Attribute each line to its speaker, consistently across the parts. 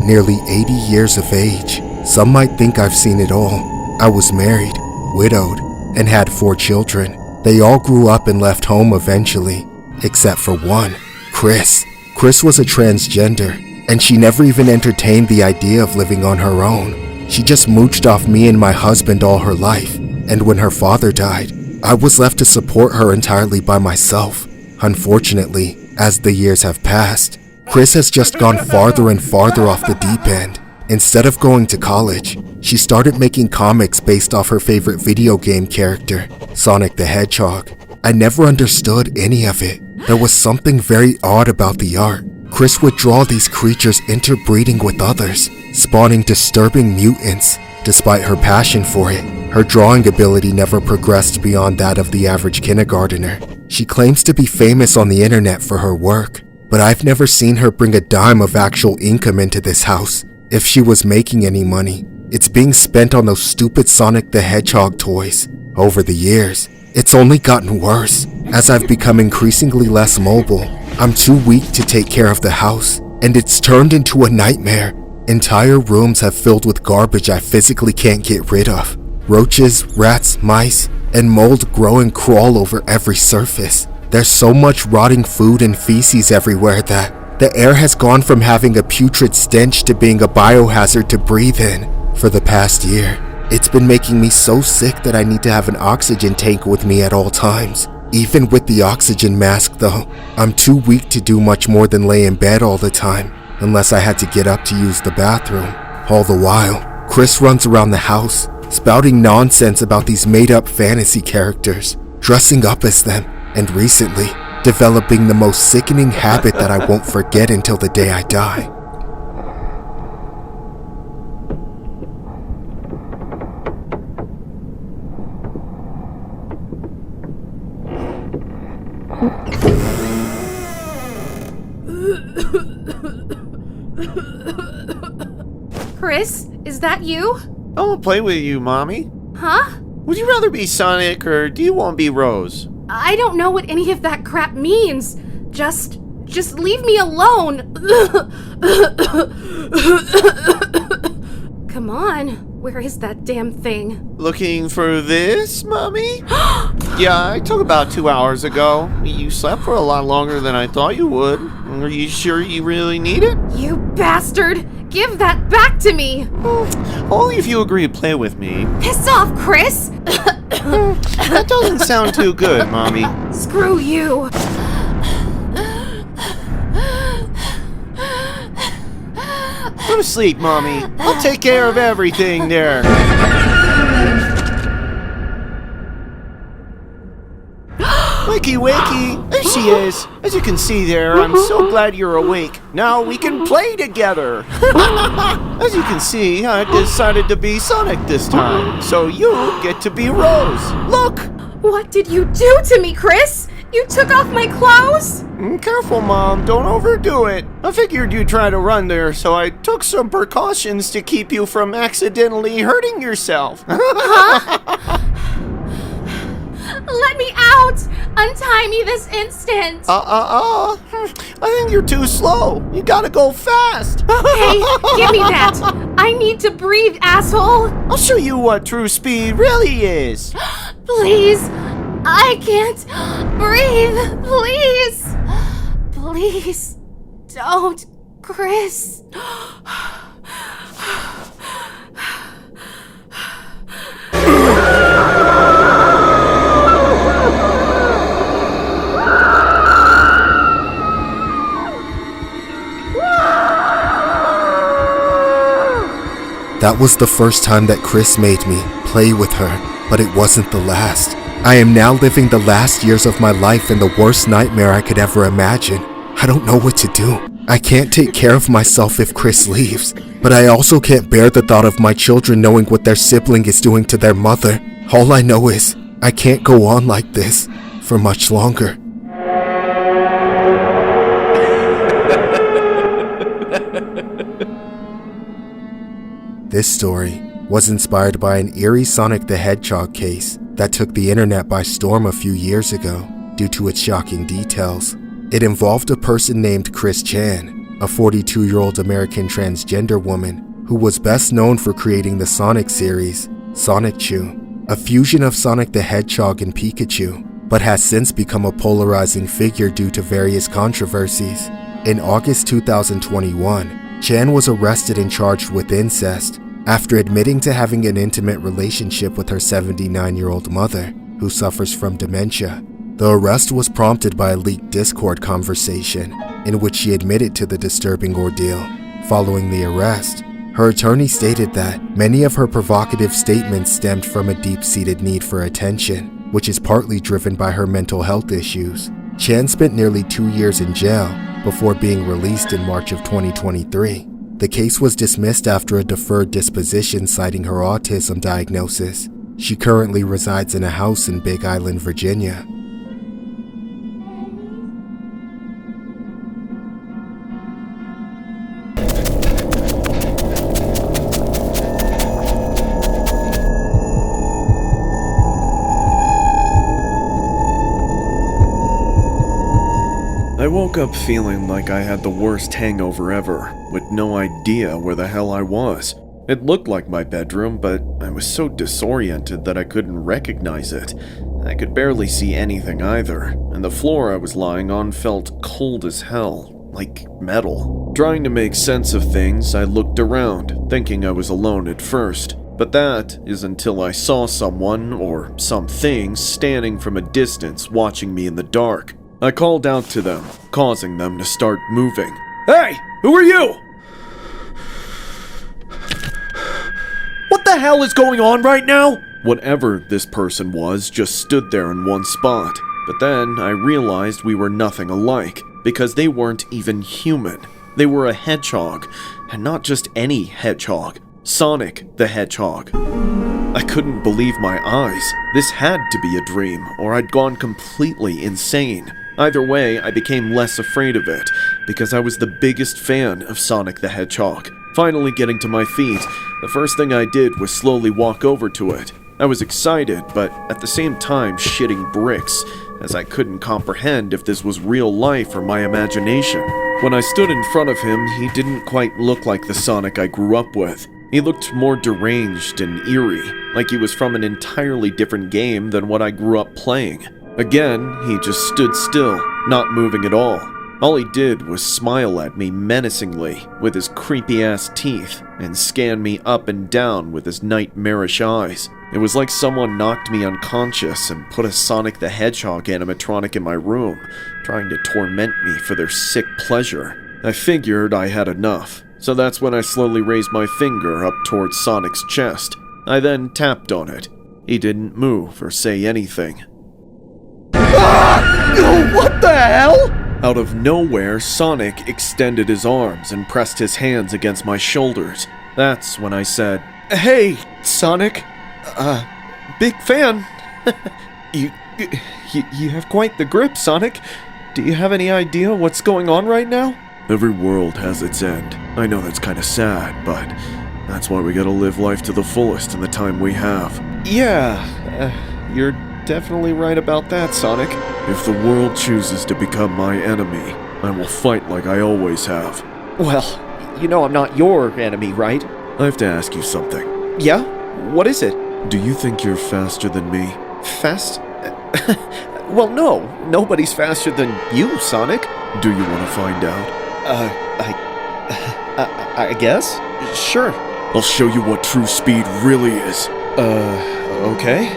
Speaker 1: nearly 80 years of age. Some might think I've seen it all. I was married, widowed, and had 4 children. They all grew up and left home eventually, except for one, Chris. Chris was a transgender, and she never even entertained the idea of living on her own. She just mooched off me and my husband all her life, and when her father died, I was left to support her entirely by myself. Unfortunately, as the years have passed, Chris has just gone farther and farther off the deep end. Instead of going to college, she started making comics based off her favorite video game character, Sonic the Hedgehog. I never understood any of it. There was something very odd about the art. Chris would draw these creatures interbreeding with others, spawning disturbing mutants. Despite her passion for it, her drawing ability never progressed beyond that of the average kindergartner. She claims to be famous on the internet for her work, but I've never seen her bring a dime of actual income into this house. If she was making any money, it's being spent on those stupid Sonic the Hedgehog toys. Over the years, it's only gotten worse. As I've become increasingly less mobile, I'm too weak to take care of the house, and it's turned into a nightmare. Entire rooms have filled with garbage I physically can't get rid of. Roaches, rats, mice, and mold grow and crawl over every surface. There's so much rotting food and feces everywhere that the air has gone from having a putrid stench to being a biohazard to breathe in. For the past year, it's been making me so sick that I need to have an oxygen tank with me at all times. Even with the oxygen mask though, I'm too weak to do much more than lay in bed all the time, unless I had to get up to use the bathroom. All the while, Chris runs around the house, spouting nonsense about these made-up fantasy characters, dressing up as them, and recently, developing the most sickening habit that I won't forget until the day I die.
Speaker 2: Chris, is that you?
Speaker 3: I want to play with you, Mommy.
Speaker 2: Huh?
Speaker 3: Would you rather be Sonic or do you want to be Rose?
Speaker 2: I don't know what any of that crap means. Just leave me alone. Come on, where is that damn thing?
Speaker 3: Looking for this, Mommy? Yeah, I took about 2 hours ago. You slept for a lot longer than I thought you would. Are you sure you really need it?
Speaker 2: You bastard! Give that back to me!
Speaker 3: Only if you agree to play with me.
Speaker 2: Piss off, Chris!
Speaker 3: That doesn't sound too good, Mommy.
Speaker 2: Screw you!
Speaker 3: Go to sleep, Mommy. I'll take care of everything there. Wakey, wakey. There she is. As you can see there, I'm so glad you're awake. Now we can play together. As you can see, I decided to be Sonic this time. So you get to be Rose. Look!
Speaker 2: What did you do to me, Chris? You took off my clothes?
Speaker 3: Careful, Mom. Don't overdo it. I figured you'd try to run there, so I took some precautions to keep you from accidentally hurting yourself.
Speaker 2: Huh? Let me out! Untie me this instant!
Speaker 3: I think you're too slow. You gotta go fast.
Speaker 2: Hey, give me that! I need to breathe, asshole!
Speaker 3: I'll show you what true speed really is.
Speaker 2: Please! I can't breathe! Please! Please! Don't, Chris!
Speaker 1: That was the first time that Chris made me play with her, but it wasn't the last. I am now living the last years of my life in the worst nightmare I could ever imagine. I don't know what to do. I can't take care of myself if Chris leaves, but I also can't bear the thought of my children knowing what their sibling is doing to their mother. All I know is, I can't go on like this for much longer. This story was inspired by an eerie Sonic the Hedgehog case that took the internet by storm a few years ago due to its shocking details. It involved a person named Chris Chan, a 42-year-old American transgender woman who was best known for creating the Sonic series, Sonic Chew, a fusion of Sonic the Hedgehog and Pikachu, but has since become a polarizing figure due to various controversies. In August 2021, Chan was arrested and charged with incest after admitting to having an intimate relationship with her 79-year-old mother, who suffers from dementia. The arrest was prompted by a leaked Discord conversation in which she admitted to the disturbing ordeal. Following the arrest, her attorney stated that many of her provocative statements stemmed from a deep-seated need for attention, which is partly driven by her mental health issues. Chan spent nearly 2 years in jail before being released in March of 2023. The case was dismissed after a deferred disposition citing her autism diagnosis. She currently resides in a house in Big Island, Virginia.
Speaker 4: I woke up feeling like I had the worst hangover ever, with no idea where the hell I was. It looked like my bedroom, but I was so disoriented that I couldn't recognize it. I could barely see anything either, and the floor I was lying on felt cold as hell, like metal. Trying to make sense of things, I looked around, thinking I was alone at first. But that is until I saw someone, or something, standing from a distance watching me in the dark. I called out to them, causing them to start moving. Hey, who are you? What the hell is going on right now? Whatever this person was just stood there in one spot. But then I realized we were nothing alike, because they weren't even human. They were a hedgehog, and not just any hedgehog. Sonic the Hedgehog. I couldn't believe my eyes. This had to be a dream, or I'd gone completely insane. Either way, I became less afraid of it, because I was the biggest fan of Sonic the Hedgehog. Finally getting to my feet, the first thing I did was slowly walk over to it. I was excited, but at the same time shitting bricks, as I couldn't comprehend if this was real life or my imagination. When I stood in front of him, he didn't quite look like the Sonic I grew up with. He looked more deranged and eerie, like he was from an entirely different game than what I grew up playing. Again, he just stood still, not moving at all. All he did was smile at me menacingly with his creepy-ass teeth and scan me up and down with his nightmarish eyes. It was like someone knocked me unconscious and put a Sonic the Hedgehog animatronic in my room, trying to torment me for their sick pleasure. I figured I had enough, so that's when I slowly raised my finger up towards Sonic's chest. I then tapped on it. He didn't move or say anything. Ah! What the hell? Out of nowhere, Sonic extended his arms and pressed his hands against my shoulders. That's when I said, "Hey, Sonic. Big fan. You have quite the grip, Sonic. Do you have any idea what's going on right now?" Every world has its end. I know that's kind of sad, but that's why we gotta live life to the fullest in the time we have. Yeah, you're definitely right about that, Sonic. If the world chooses to become my enemy, I will fight like I always have. Well, you know I'm not your enemy, right? I have to ask you something. Yeah? What is it? Do you think you're faster than me? Fast? Well, no. Nobody's faster than you, Sonic. Do you want to find out? I guess? Sure. I'll show you what true speed really is. Okay.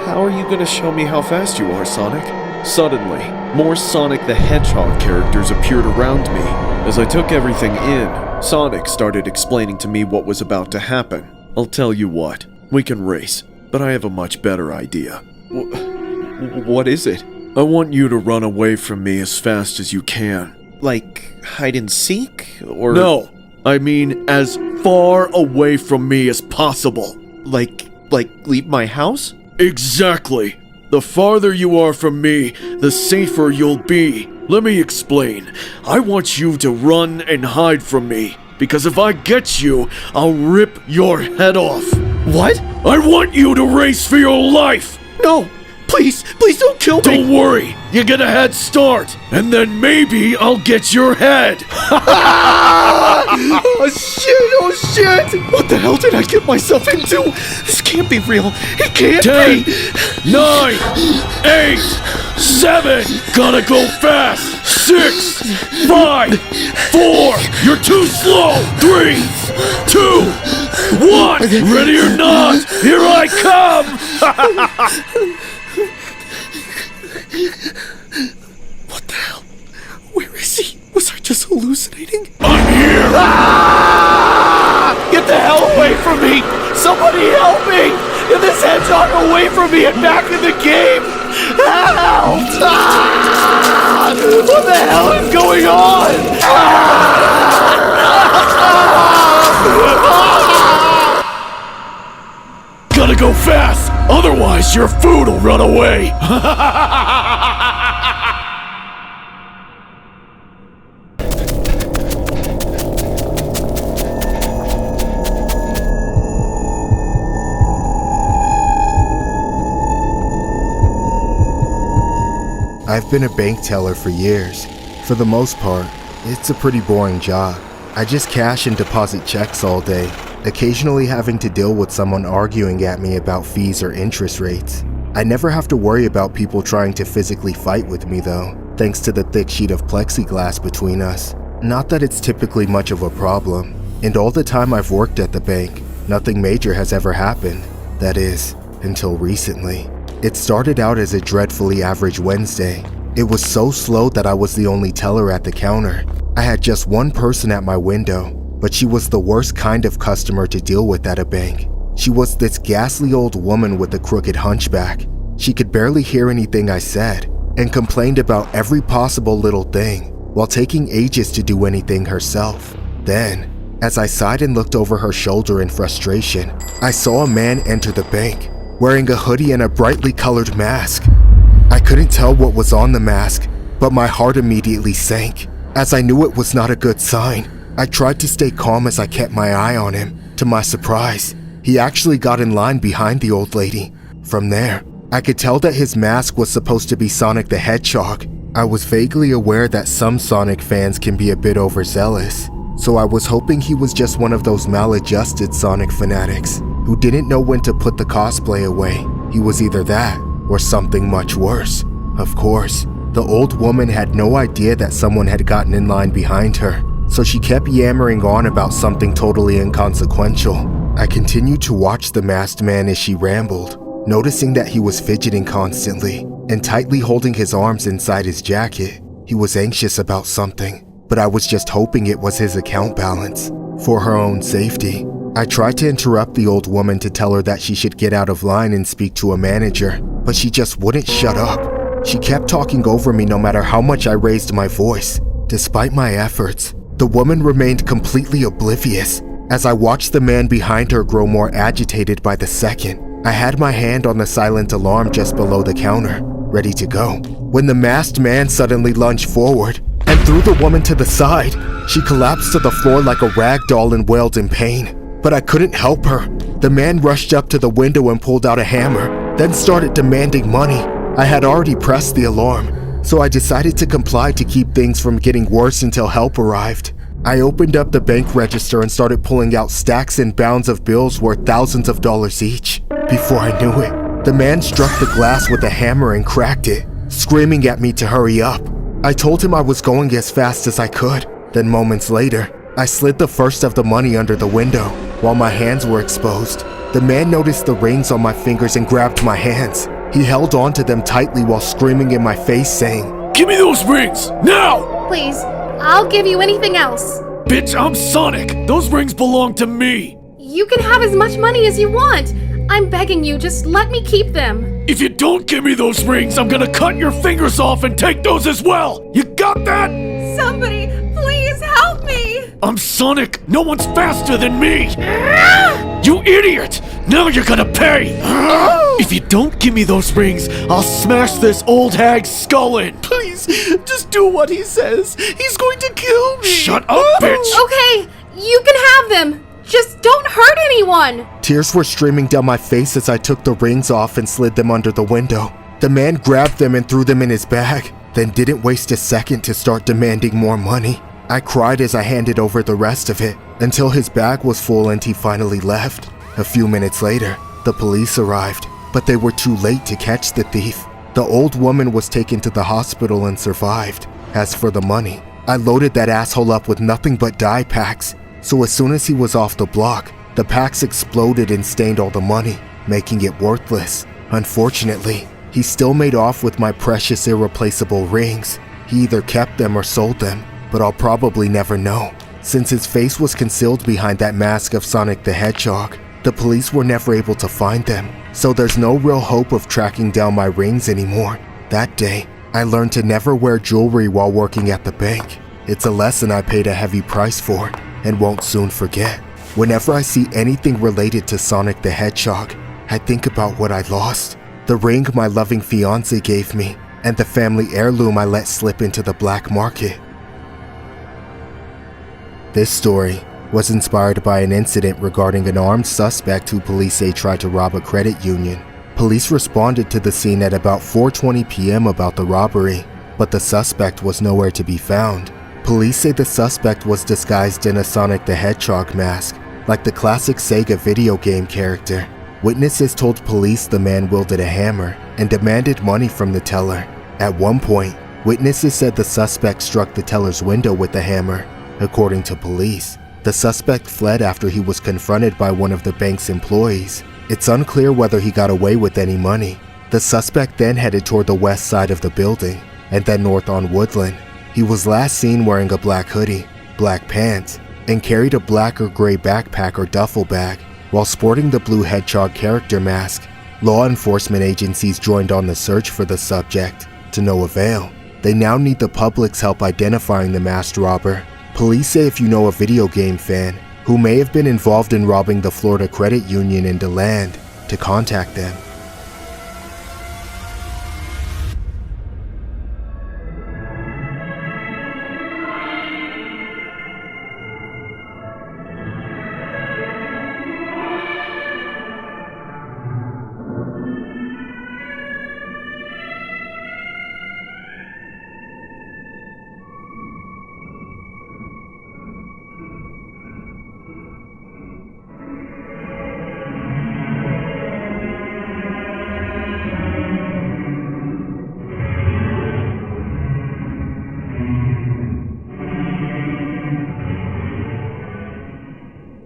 Speaker 4: How are you gonna show me how fast you are, Sonic? Suddenly, more Sonic the Hedgehog characters appeared around me. As I took everything in, Sonic started explaining to me what was about to happen. I'll tell you what, we can race, but I have a much better idea. What is it? I want you to run away from me as fast as you can. Like hide and seek, or? No, I mean as far away from me as possible. Like leave my house? Exactly. The farther you are from me, the safer you'll be. Let me explain. I want you to run and hide from me, because if I get you, I'll rip your head off. What? I want you to race for your life! No, Please don't kill me! Don't worry, you get a head start, and then maybe I'll get your head! Oh shit! What the hell did I get myself into? This can't be real. It can't be! 10, 9, 8, 7, gotta go fast! 6, 5, 4, you're too slow! 3, 2, 1, ready or not, here I come! What the hell? Where is he? Was I just hallucinating? I'm here!
Speaker 3: Ah! Get the hell away from me! Somebody help me! Get this hedgehog away from me and back in the game! Help! Ah! What the hell is going on?
Speaker 4: Gotta go fast, otherwise your food will run away!
Speaker 1: I've been a bank teller for years. For the most part, it's a pretty boring job. I just cash and deposit checks all day, occasionally having to deal with someone arguing at me about fees or interest rates. I never have to worry about people trying to physically fight with me though, thanks to the thick sheet of plexiglass between us. Not that it's typically much of a problem, and all the time I've worked at the bank, nothing major has ever happened. That is, until recently. It started out as a dreadfully average Wednesday. It was so slow that I was the only teller at the counter. I had just one person at my window, but she was the worst kind of customer to deal with at a bank. She was this ghastly old woman with a crooked hunchback. She could barely hear anything I said, and complained about every possible little thing, while taking ages to do anything herself. Then, as I sighed and looked over her shoulder in frustration, I saw a man enter the bank, wearing a hoodie and a brightly colored mask. I couldn't tell what was on the mask, but my heart immediately sank, as I knew it was not a good sign. I tried to stay calm as I kept my eye on him. To my surprise, he actually got in line behind the old lady. From there, I could tell that his mask was supposed to be Sonic the Hedgehog. I was vaguely aware that some Sonic fans can be a bit overzealous, so I was hoping he was just one of those maladjusted Sonic fanatics who didn't know when to put the cosplay away. He was either that or something much worse. Of course, the old woman had no idea that someone had gotten in line behind her, so she kept yammering on about something totally inconsequential. I continued to watch the masked man as she rambled, noticing that he was fidgeting constantly and tightly holding his arms inside his jacket. He was anxious about something, but I was just hoping it was his account balance. For her own safety, I tried to interrupt the old woman to tell her that she should get out of line and speak to a manager, but she just wouldn't shut up. She kept talking over me no matter how much I raised my voice. Despite my efforts, the woman remained completely oblivious. As I watched the man behind her grow more agitated by the second, I had my hand on the silent alarm just below the counter, ready to go, when the masked man suddenly lunged forward and threw the woman to the side. She collapsed to the floor like a rag doll and wailed in pain. But I couldn't help her. The man rushed up to the window and pulled out a hammer, then started demanding money. I had already pressed the alarm, so I decided to comply to keep things from getting worse until help arrived. I opened up the bank register and started pulling out stacks and bounds of bills worth thousands of dollars each. Before I knew it, the man struck the glass with a hammer and cracked it, screaming at me to hurry up. I told him I was going as fast as I could. Then moments later, I slid the first of the money under the window, while my hands were exposed. The man noticed the rings on my fingers and grabbed my hands. He held onto them tightly while screaming in my face, saying,
Speaker 4: "Give me those rings, now!"
Speaker 2: Please, I'll give you anything else.
Speaker 4: "Bitch, I'm Sonic! Those rings belong to me!"
Speaker 2: You can have as much money as you want. I'm begging you, just let me keep them.
Speaker 4: "If you don't give me those rings, I'm gonna cut your fingers off and take those as well! You got that?"
Speaker 2: Somebody, please help me!
Speaker 4: "I'm Sonic! No one's faster than me!" "You idiot! Now you're gonna pay!" "If you don't give me those rings, I'll smash this old hag's skull in!"
Speaker 3: Please, just do what he says. He's going to kill me.
Speaker 4: "Shut up, bitch!"
Speaker 2: Okay, you can have them. Just don't hurt anyone.
Speaker 1: Tears were streaming down my face as I took the rings off and slid them under the window. The man grabbed them and threw them in his bag, then didn't waste a second to start demanding more money. I cried as I handed over the rest of it, until his bag was full and he finally left. A few minutes later, the police arrived, but they were too late to catch the thief. The old woman was taken to the hospital and survived. As for the money, I loaded that asshole up with nothing but dye packs, so as soon as he was off the block, the packs exploded and stained all the money, making it worthless. Unfortunately, he still made off with my precious irreplaceable rings. He either kept them or sold them, but I'll probably never know. Since his face was concealed behind that mask of Sonic the Hedgehog, the police were never able to find them, so there's no real hope of tracking down my rings anymore. That day, I learned to never wear jewelry while working at the bank. It's a lesson I paid a heavy price for, and won't soon forget. Whenever I see anything related to Sonic the Hedgehog, I think about what I lost. The ring my loving fiancé gave me, and the family heirloom I let slip into the black market. This story was inspired by an incident regarding an armed suspect who police say tried to rob a credit union. Police responded to the scene at about 4:20 p.m. about the robbery, but the suspect was nowhere to be found. Police say the suspect was disguised in a Sonic the Hedgehog mask, like the classic Sega video game character. Witnesses told police the man wielded a hammer and demanded money from the teller. At one point, witnesses said the suspect struck the teller's window with the hammer. According to police, the suspect fled after he was confronted by one of the bank's employees. It's unclear whether he got away with any money. The suspect then headed toward the west side of the building, and then north on Woodland. He was last seen wearing a black hoodie, black pants, and carried a black or gray backpack or duffel bag, while sporting the blue Hedgehog character mask. Law enforcement agencies joined on the search for the subject, to no avail. They now need the public's help identifying the masked robber. Police say if you know a video game fan who may have been involved in robbing the Florida Credit Union in DeLand, to contact them.